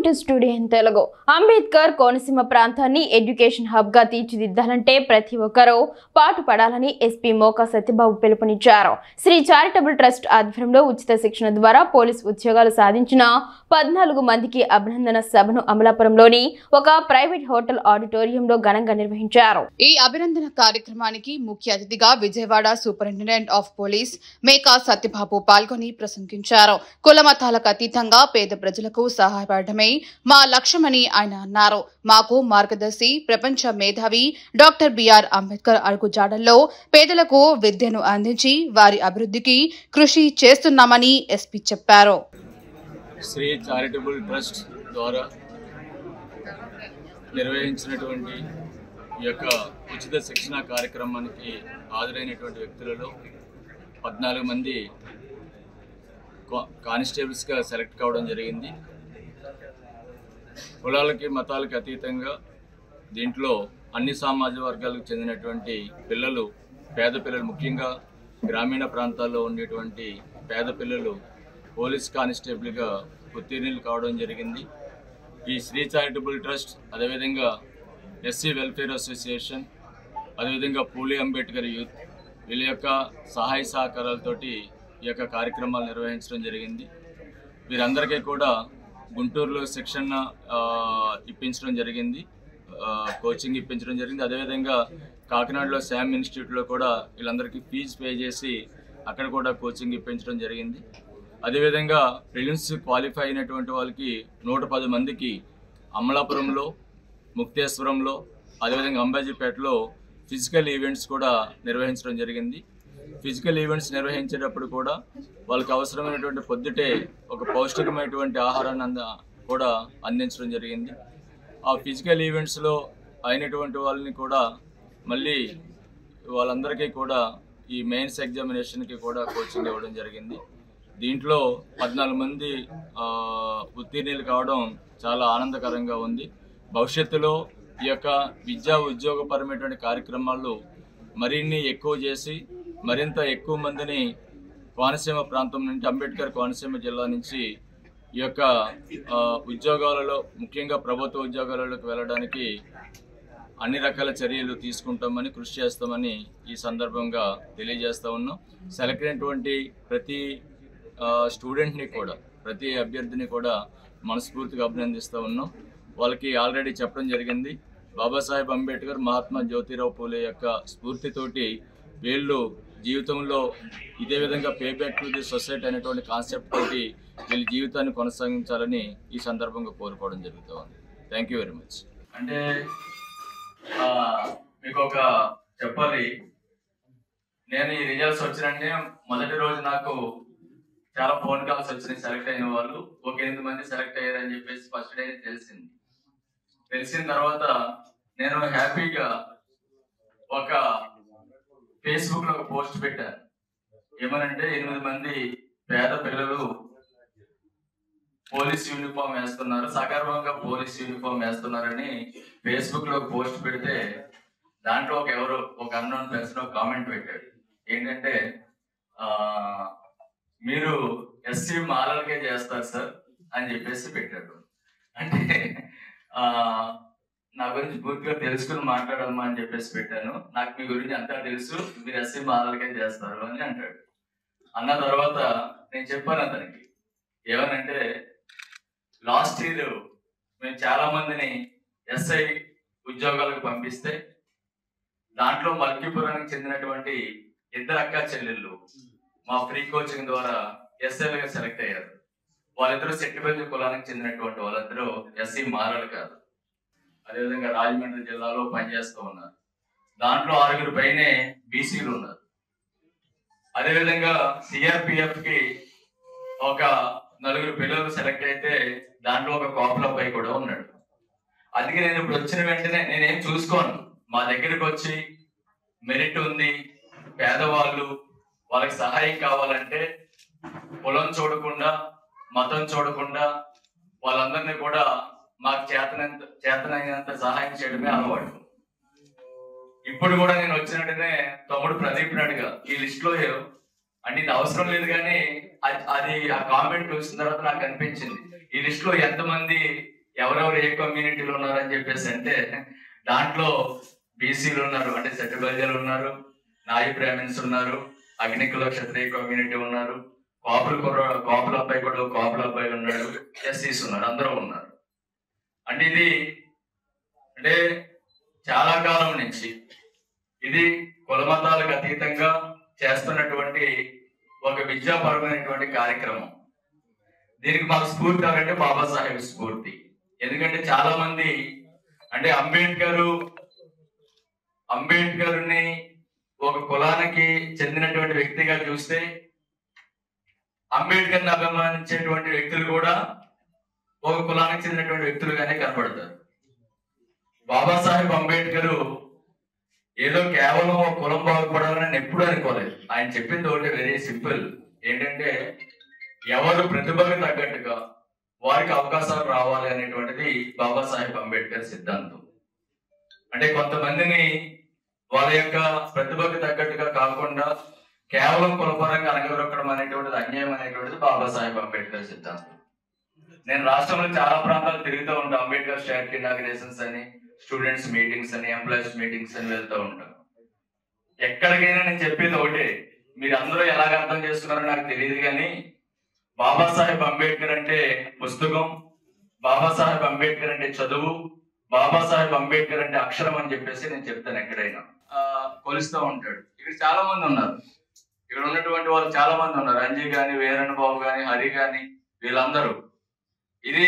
Welcome to studio in Telugu. Ambedkar Konaseema ప్రాంతాన్ని education hub గా తీర్చిదిద్దాలంటే ప్రతి ఒక్కరూ పాటుపడాలని ఎస్పీ మోకా సత్యబాబు పిలుపునిచ్చారు. శ్రీ చారిటబుల్ ట్రస్ట్ ఆధ్వర్యంలో ఉచిత శిక్షణ ద్వారా పోలీస్ ఉద్యోగాలు సాధించిన 14 మందికి అభినందన సభను అమలాపురంలోని ఒక ప్రైవేట్ హోటల్ ఆడిటోరియంలో ఘనంగా నిర్వహించారు. ఈ అభినందన కార్యక్రమానికి ముఖ్య అతిథిగా Vijayawada superintendent of police Meka Satyababu పాల్గొని ప్రసంగించారు. కుల మతాలకు అతీతంగా పేద ప్రజలకు సహాయపడమే మా లక్ష్యమని ఆయన అన్నారు. మాకు మార్గదర్శి ప్రపంచ మేధావి డాక్టర్ బిఆర్ అంబేద్కర్ అడుగుజాడల్లో పేదలకు విద్యను అందించి వారి అభివృద్ధికి కృషి చేస్తున్నామని ఎస్పీ చెప్పారు. శ్రీ చారిటబుల్ ట్రస్ట్ ద్వారా నిర్వహించినటువంటి ఈ యొక్క ఉచిత శిక్షణ కార్యక్రమానికి హాజరైనటువంటి వ్యక్తులలో 14 మంది కానిస్టేబుల్స్గా సెలెక్ట్ కావడం జరిగింది. కులాలకి మతాలకి అతీతంగా దీంట్లో అన్ని సామాజిక వర్గాలకు చెందినటువంటి పిల్లలు, పేద పిల్లలు, ముఖ్యంగా గ్రామీణ ప్రాంతాల్లో ఉండేటువంటి పేద పిల్లలు పోలీస్ కానిస్టేబుల్గా ఉత్తీర్ణులు కావడం జరిగింది. ఈ శ్రీ చారిటబుల్ ట్రస్ట్, అదేవిధంగా ఎస్సీ వెల్ఫేర్ అసోసియేషన్, అదేవిధంగా పూలే అంబేద్కర్ యూత్, వీళ్ళ యొక్క సహాయ సహకారాలతోటి ఈ యొక్క కార్యక్రమాలు నిర్వహించడం జరిగింది. వీరందరికీ కూడా గుంటూరులో శిక్షణ ఇప్పించడం జరిగింది, కోచింగ్ ఇప్పించడం జరిగింది. అదేవిధంగా కాకినాడలో శామ్ ఇన్స్టిట్యూట్లో కూడా వీళ్ళందరికీ ఫీజు పే చేసి అక్కడ కూడా కోచింగ్ ఇప్పించడం జరిగింది. అదేవిధంగా ప్రిలిమ్స్ క్వాలిఫై అయినటువంటి వాళ్ళకి 110 మందికి అమలాపురంలో, ముక్తేశ్వరంలో, అదేవిధంగా అంబాజీపేటలో ఫిజికల్ ఈవెంట్స్ కూడా నిర్వహించడం జరిగింది. ఫిజికల్ ఈవెంట్స్ నిర్వహించేటప్పుడు కూడా వాళ్ళకి అవసరమైనటువంటి పొద్దుటే ఒక పౌష్టికమైనటువంటి ఆహారాన్ని కూడా అందించడం జరిగింది. ఆ ఫిజికల్ ఈవెంట్స్లో అయినటువంటి వాళ్ళని కూడా మళ్ళీ వాళ్ళందరికీ కూడా ఈ మెయిన్స్ ఎగ్జామినేషన్కి కూడా కోచింగ్ ఇవ్వడం జరిగింది. దీంట్లో 14 మంది ఉత్తీర్ణులు కావడం చాలా ఆనందకరంగా ఉంది. భవిష్యత్తులో ఈ యొక్క విద్యా ఉద్యోగపరమైనటువంటి కార్యక్రమాలు మరిన్ని ఎక్కువ చేసి మరింత ఎక్కువ మందిని కోనసీమ ప్రాంతం నుంచి, అంబేద్కర్ కోనసీమ జిల్లా నుంచి ఈ యొక్క ఉద్యోగాలలో, ముఖ్యంగా ప్రభుత్వ ఉద్యోగాలలోకి వెళ్ళడానికి అన్ని రకాల చర్యలు తీసుకుంటామని, కృషి చేస్తామని ఈ సందర్భంగా తెలియజేస్తూ ఉన్నాం. సెలెక్ట్ అయినటువంటి ప్రతి స్టూడెంట్ని కూడా, ప్రతి అభ్యర్థిని కూడా మనస్ఫూర్తిగా అభినందిస్తూ ఉన్నాం. వాళ్ళకి ఆల్రెడీ చెప్పడం జరిగింది. బాబాసాహెబ్ అంబేద్కర్, మహాత్మా జ్యోతిరావు పూలే యొక్క స్ఫూర్తితోటి వీళ్ళు జీవితంలో ఇదే విధంగా pay back to the society అనేటువంటి కాన్సెప్ట్ తోటి వీళ్ళ జీవితాన్ని కొనసాగించాలని ఈ సందర్భంగా కోరుకోవడం జరుగుతూ ఉంది. Thank you very much. అంటే మీకు ఒక చెప్పాలి, నేను ఈ రిజల్ట్స్ వచ్చినంటే మొదటి రోజు నాకు చాలా ఫోన్ కాల్స్ వచ్చినాయి. సెలెక్ట్ అయిన వాళ్ళు ఒక 8 మంది సెలెక్ట్ అయ్యారని చెప్పేసి ఫస్ట్ డే తెలిసింది. తెలిసిన తర్వాత నేను హ్యాపీగా ఒక ఫేస్బుక్ లో ఒక పోస్ట్ పెట్టాను. ఏమనంటే 8 మంది పేద పిల్లలు పోలీస్ యూనిఫామ్ వేస్తున్నారు, సగర్వంగా పోలీస్ యూనిఫామ్ వేస్తున్నారని ఫేస్బుక్ లో పోస్ట్ పెడితే దాంట్లో ఒక అన్నోన్ పర్సన్ ఒక కామెంట్ పెట్టాడు. ఏంటంటే మీరు ఎస్సీ మాలలకే చేస్తారు సార్ అని చెప్పేసి పెట్టాడు. అంటే నా గురించి పూర్తిగా తెలుసుకుని మాట్లాడమ్మా అని చెప్పేసి పెట్టాను. నాకు మీ గురించి అంతా తెలుసు, మీరు ఎస్సీ మాలలకే చేస్తారు అని అంటాడు. అన్న తర్వాత నేను చెప్పాను అతనికి, ఏమనంటే లాస్ట్ ఇయర్ మేము చాలా మందిని ఎస్ఐ ఉద్యోగాలకు పంపిస్తే దాంట్లో మల్కీపురానికి చెందినటువంటి 2 అక్క చెల్లెళ్ళు మా ఫ్రీ కోచింగ్ ద్వారా ఎస్ఐలుగా సెలెక్ట్ అయ్యారు. వాళ్ళిద్దరూ సెట్టిబెల్లి కులానికి చెందినటువంటి వాళ్ళిద్దరూ ఎస్సీ మాలలు కాదు. అదేవిధంగా రాజమండ్రి జిల్లాలో పనిచేస్తూ ఉన్నారు. దాంట్లో 6 పైనే బీసీలు ఉన్నారు. అదేవిధంగా సిఆర్పిఎఫ్ కి ఒక 4 పిల్లలు సెలెక్ట్ అయితే దాంట్లో ఒక కోపల అబ్బాయి కూడా ఉన్నాడు. అందుకే నేను ఇప్పుడు వచ్చిన వెంటనే నేనేం చూసుకోను, మా దగ్గరికి వచ్చి మెరిట్ ఉంది, పేదవాళ్ళు, వాళ్ళకి సహాయం కావాలంటే కులం చూడకుండా, మతం చూడకుండా వాళ్ళందరినీ కూడా మాకు చేతనైనంత సహాయం చేయడమే అలవాటు. ఇప్పుడు కూడా నేను వచ్చినట్టునే తమ్ముడు ప్రదీప్ నాయుడుగా ఈ లిస్ట్ లో అంటే ఇది అవసరం లేదు, కానీ అది ఆ కామెంట్ చూసిన తర్వాత నాకు అనిపించింది ఈ లిస్ట్ లో ఎంతమంది ఎవరెవరు ఏ కమ్యూనిటీలో ఉన్నారని చెప్పేసి అంటే దాంట్లో బీసీలు ఉన్నారు, అంటే సెట్టుబల్జలు ఉన్నారు, నాయి బ్రాహ్మిన్స్ ఉన్నారు, అగ్నికుల క్షత్రియ కమ్యూనిటీ ఉన్నారు, కాపుల అబ్బాయి కూడా కాపుల అబ్బాయి ఉన్నాడు, ఎస్సీస్ ఉన్నారు, అందరూ ఉన్నారు. అంటే ఇది అంటే చాలా కాలం నుంచి ఇది కులమతాలకు అతీతంగా చేస్తున్నటువంటి ఒక విద్యాపరమైనటువంటి కార్యక్రమం. దీనికి మాకు స్ఫూర్తి ఎవరంటే బాబాసాహెబ్ స్ఫూర్తి. ఎందుకంటే చాలా మంది అంటే అంబేద్కర్ని ఒక కులానికి చెందినటువంటి వ్యక్తిగా చూస్తే అంబేద్కర్ని అభిమానించేటువంటి వ్యక్తులు కూడా ఒక కులానికి చెందినటువంటి వ్యక్తులుగానే కనబడతారు. బాబాసాహెబ్ అంబేద్కర్ ఏదో కేవలం ఒక కులం బాగుపడాలని ఎప్పుడు అనుకోలేదు. ఆయన చెప్పింది ఒకటి వెరీ సింపుల్, ఏంటంటే ఎవరు ప్రతిభకు తగ్గట్టుగా వారికి అవకాశాలు రావాలి అనేటువంటిది బాబాసాహెబ్ అంబేద్కర్ సిద్ధాంతం. అంటే కొంతమందిని వాళ్ళ యొక్క ప్రతిభకు తగ్గట్టుగా కాకుండా కేవలం కులపరంగా అనగదొక్కడం అనేటువంటిది అన్యాయం అనేటువంటిది బాబాసాహెబ్ అంబేద్కర్ సిద్ధాంతం. నేను రాష్ట్రంలో చాలా ప్రాంతాలు తిరుగుతూ ఉంటాను. అంబేద్కర్ స్టాట్యూ ఇనాగ్రేషన్స్ అని, స్టూడెంట్స్ మీటింగ్స్ అని, ఎంప్లాయీస్ మీటింగ్స్ అని వెళ్తూ ఉంటాను. ఎక్కడికైనా నేను చెప్పేది ఒకటే, మీరు అందరూ ఎలాగ అర్థం చేసుకున్నారో నాకు తెలియదు, కానీ బాబాసాహెబ్ అంబేద్కర్ అంటే పుస్తకం, బాబాసాహెబ్ అంబేద్కర్ అంటే చదువు, బాబాసాహెబ్ అంబేద్కర్ అంటే అక్షరం అని చెప్పేసి నేను చెప్తాను. ఎక్కడైనా కొలుస్తూ ఉంటాడు. ఇక్కడ చాలా మంది ఉన్నారు, ఇక్కడ ఉన్నటువంటి వాళ్ళు చాలా మంది ఉన్నారు, అంజయ్ గాని, వీరన్న బాబు గాని, హరి గాని, వీళ్ళందరూ ఇది